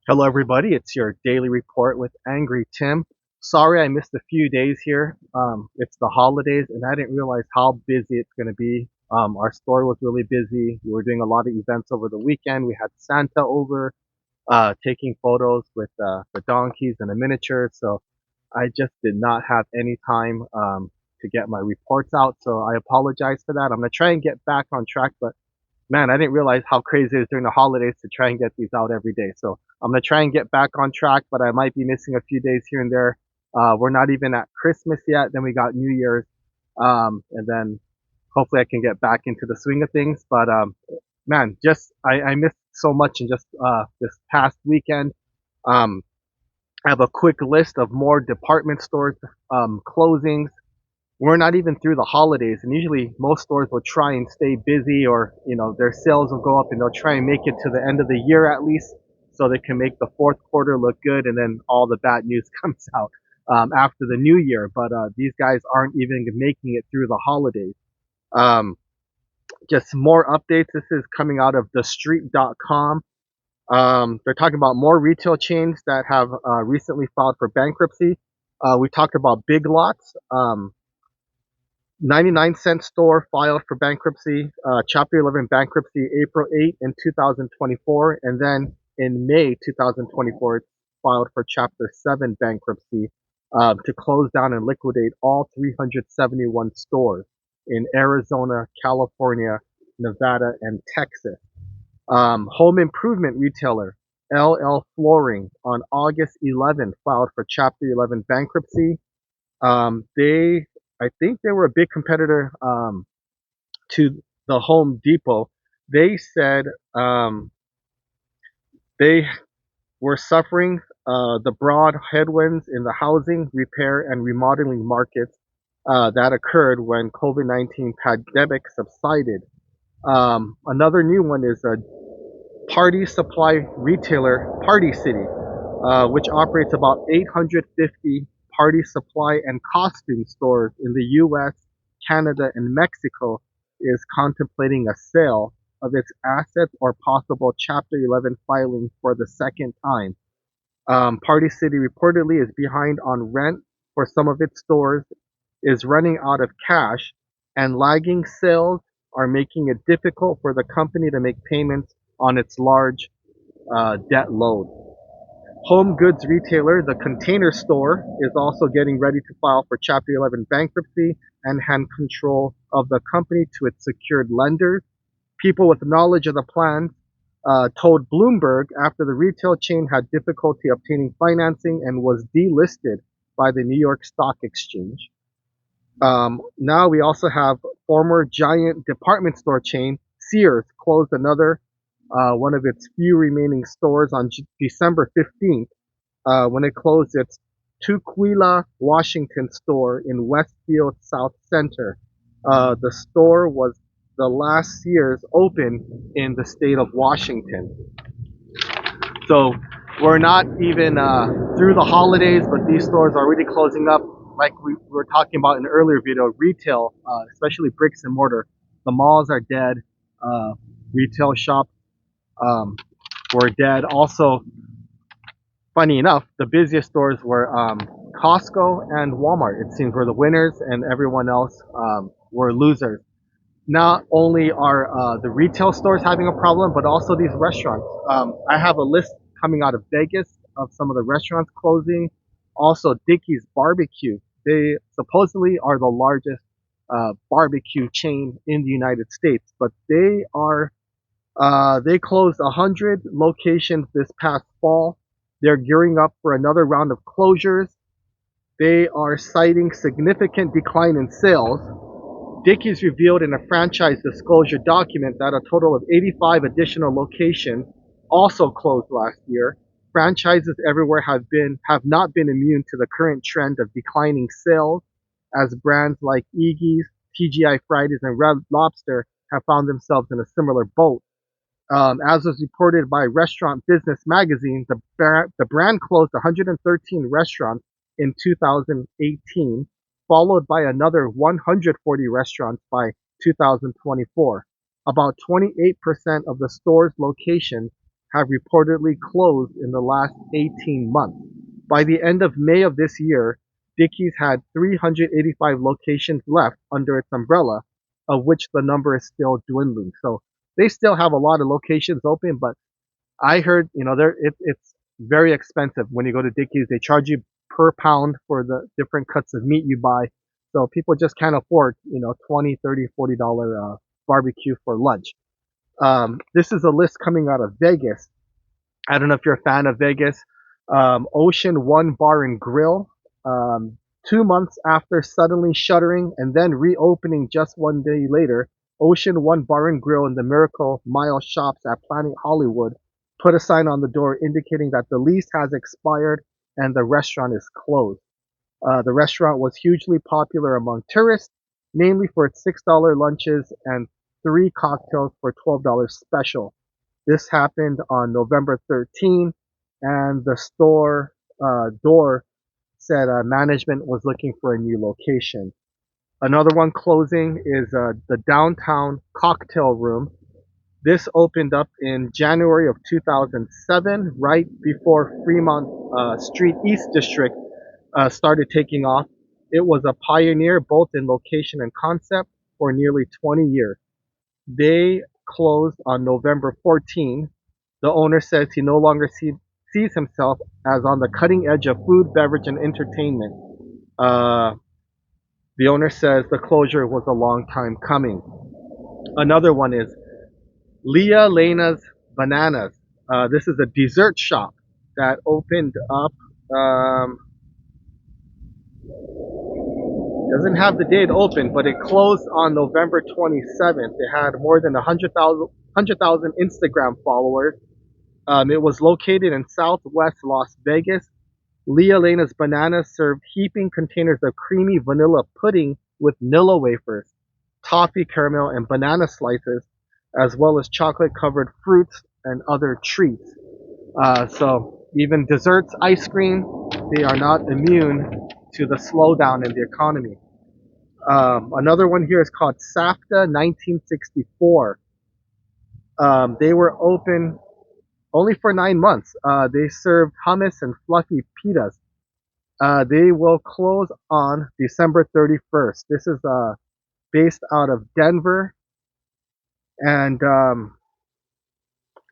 Hello, everybody. It's your daily report with Angry Tim. Sorry I missed a few days here. It's the holidays, and I didn't realize how busy it's going to be. Our store was really busy. We were doing a lot of events over the weekend. We had Santa over, taking photos with the donkeys and the miniatures. So I just did not have any time to get my reports out. So I apologize for that. I'm going to try and get back on track, but man, I didn't realize how crazy it is during the holidays to try and get these out every day. So I'm gonna try and get back on track, but I might be missing a few days here and there. We're not even at Christmas yet. Then we got New Year's, and then hopefully I can get back into the swing of things. But man, just I missed so much in just this past weekend. Um, I have a quick list of more department stores closings. We're not even through the holidays, and usually most stores will try and stay busy, or their sales will go up and they'll try and make it to the end of the year at least, so they can make the fourth quarter look good, and then all the bad news comes out after the new year. But these guys aren't even making it through the holidays. um, just more updates. This is coming out of thestreet.com. They're talking about more retail chains that have recently filed for bankruptcy. We talked about Big Lots. 99-cent store filed for bankruptcy, Chapter 11 bankruptcy April 8 in 2024, and then in May 2024, it filed for Chapter 7 bankruptcy to close down and liquidate all 371 stores in Arizona, California, Nevada, and Texas. Home improvement retailer LL Flooring on August 11 filed for Chapter 11 bankruptcy. I think they were a big competitor to the Home Depot. They said they were suffering the broad headwinds in the housing, repair, and remodeling markets that occurred when COVID-19 pandemic subsided. Another new one is a party supply retailer, Party City, which operates about 850 party supply and costume stores in the US, Canada, and Mexico, is contemplating a sale of its assets or possible Chapter 11 filing for the second time. Party City reportedly is behind on rent for some of its stores, is running out of cash, and lagging sales are making it difficult for the company to make payments on its large debt load. Home goods retailer The Container Store is also getting ready to file for Chapter 11 bankruptcy and hand control of the company to its secured lenders. People with knowledge of the plan told Bloomberg after the retail chain had difficulty obtaining financing and was delisted by the New York Stock Exchange. Now we also have former giant department store chain Sears closed another one of its few remaining stores on December 15th when it closed its Tukwila, Washington store in Westfield South Center. The store was the last Sears open in the state of Washington. So we're not even through the holidays, but these stores are already closing up. Like we were talking about in an earlier video, retail, especially bricks and mortar, the malls are dead. Retail shops were dead. Also, funny enough, the busiest stores were Costco and Walmart. It seems were the winners, and everyone else were losers. Not only are the retail stores having a problem, but also these restaurants. I have a list coming out of Vegas of some of the restaurants closing. Also, Dickys Barbecue. They supposedly are the largest barbecue chain in the United States, but they closed 100 locations this past fall. They're gearing up for another round of closures. They are citing significant decline in sales. Dickey's revealed in a franchise disclosure document that a total of 85 additional locations also closed last year. Franchises everywhere have not been immune to the current trend of declining sales, as brands like Eggie's, TGI Fridays, and Red Lobster have found themselves in a similar boat. As was reported by Restaurant Business Magazine, the brand closed 113 restaurants in 2018, followed by another 140 restaurants by 2024. About 28% of the store's locations have reportedly closed in the last 18 months. By the end of May of this year, Dickys had 385 locations left under its umbrella, of which the number is still dwindling. So they still have a lot of locations open, but I heard, it's very expensive when you go to Dickey's. They charge you per pound for the different cuts of meat you buy. So people just can't afford, 20, 30, $40 barbecue for lunch. This is a list coming out of Vegas. I don't know if you're a fan of Vegas. Ocean One Bar and Grill. 2 months after suddenly shuttering and then reopening just one day later, Ocean One Bar and Grill in the Miracle Mile shops at Planet Hollywood put a sign on the door indicating that the lease has expired and the restaurant is closed. The restaurant was hugely popular among tourists, namely for its $6 lunches and three cocktails for $12 special. This happened on November 13th, and the store door said management was looking for a new location. Another one closing is the downtown cocktail room. This opened up in January of 2007, right before Fremont Street East District started taking off. It was a pioneer both in location and concept for nearly 20 years. They closed on November 14. The owner says he no longer sees himself as on the cutting edge of food, beverage, and entertainment. Uh, the owner says the closure was a long time coming. Another one is Leah Lena's Bananas. This is a dessert shop that opened up. Doesn't have the date open, but it closed on November 27th. It had more than 100,000 Instagram followers. It was located in Southwest Las Vegas. Leah Lena's Bananas served heaping containers of creamy vanilla pudding with Nilla wafers, toffee caramel, and banana slices, as well as chocolate-covered fruits and other treats. So even desserts, ice cream, they are not immune to the slowdown in the economy. Another one here is called SAFTA 1964. They were open only for 9 months. They served hummus and fluffy pitas. They will close on December 31st. This is based out of Denver, and I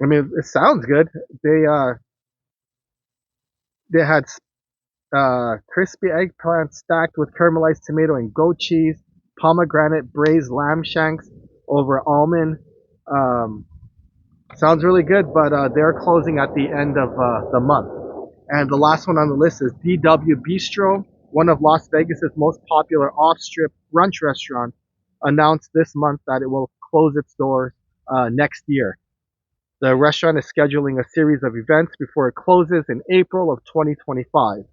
mean it sounds good. They had crispy eggplant stacked with caramelized tomato and goat cheese, pomegranate braised lamb shanks over almond. Um, Sounds really good, but they're closing at the end of the month. And the last one on the list is DW Bistro, one of Las Vegas's most popular off-strip brunch restaurants, announced this month that it will close its doors next year. The restaurant is scheduling a series of events before it closes in April of 2025,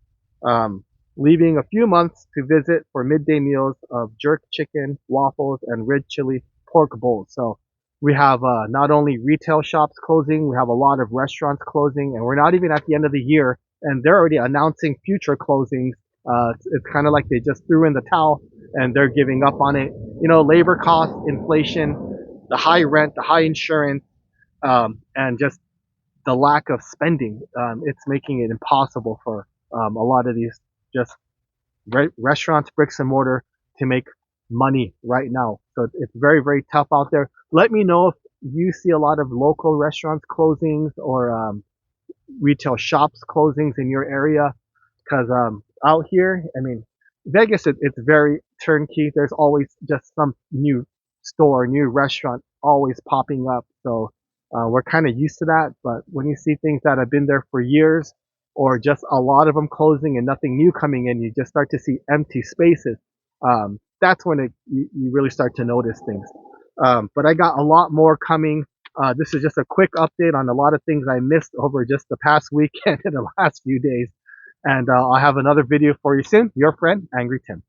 leaving a few months to visit for midday meals of jerk chicken, waffles, and red chili pork bowls. So we have not only retail shops closing, we have a lot of restaurants closing, and we're not even at the end of the year, and they're already announcing future closings. It's kind of like they just threw in the towel and they're giving up on it. Labor costs, inflation, the high rent, the high insurance, and just the lack of spending. It's making it impossible for a lot of these just restaurants, bricks and mortar, to make money right now. So it's very, very tough out there. Let me know if you see a lot of local restaurants closings or retail shops closings in your area. Because out here, I mean, Vegas, it's very turnkey. There's always just some new store, new restaurant always popping up. So we're kind of used to that. But when you see things that have been there for years, or just a lot of them closing and nothing new coming in, you just start to see empty spaces. That's when you really start to notice things. But I got a lot more coming. This is just a quick update on a lot of things I missed over just the past weekend and the last few days. And I'll have another video for you soon. Your friend, Angry Tim.